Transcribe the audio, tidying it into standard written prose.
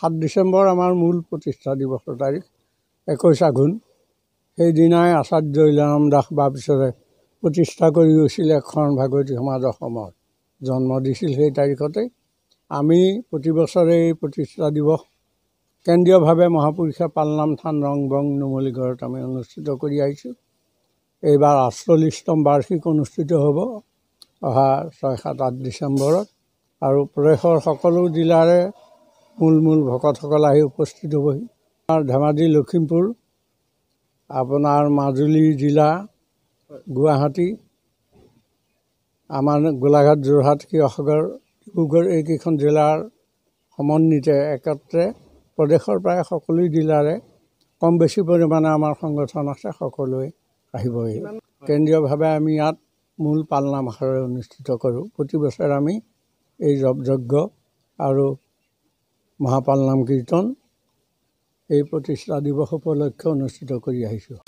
7 ডিচেম্বৰ আমাৰ মূল প্ৰতিষ্ঠা দিৱসৰ তাৰিখ। 21 আঘোণ সেইদিনাই আচাৰ্য ইলাৰাম দাস বাপেশ্বৰে প্ৰতিষ্ঠা কৰি গৈছিল এখন ভাগৱতী সমাজ অসমৰ। জন্ম দিছিল সেই তাৰিখতে। আমি প্ৰতি বছৰে এই প্ৰতিষ্ঠা দিৱস কেন্দ্ৰীয়ভাৱে মহাপুৰুষে পালনাম থান ৰংবং নুমলীগড়ত আমি অনুষ্ঠিত কৰি আহিছোঁ। এইবাৰ 48তম বাৰ্ষিক অনুষ্ঠিত হ'ব অহা 6-7-8 ডিচেম্বৰত। আৰু প্ৰদেশৰ সকলো জিলাৰে মূল ভকতসকল আহি উপস্থিত হ'বহি। আমাৰ ধেমাজি, লখিমপুৰ, আপোনাৰ মাজুলী জিলা, গুৱাহাটী, আমাৰ গোলাঘাট, যোৰহাট, শিৱসাগৰ, ডিব্ৰুগড় এইকেইখন জিলাৰ সমন্বিতে একত্ৰে প্ৰদেশৰ প্ৰায় সকলো জিলাৰে কম বেছি পৰিমাণে আমাৰ সংগঠন আছে, সকলোৱে আহিবহি। কেন্দ্ৰীয়ভাৱে আমি ইয়াত মূল পালনাম আখৰে অনুষ্ঠিত কৰোঁ। প্ৰতি বছৰে আমি এই যজ্ঞ আৰু মহাপালনাম কীৰ্তন এই প্ৰতিষ্ঠা দিৱস উপলক্ষে অনুষ্ঠিত কৰি আহিছোঁ।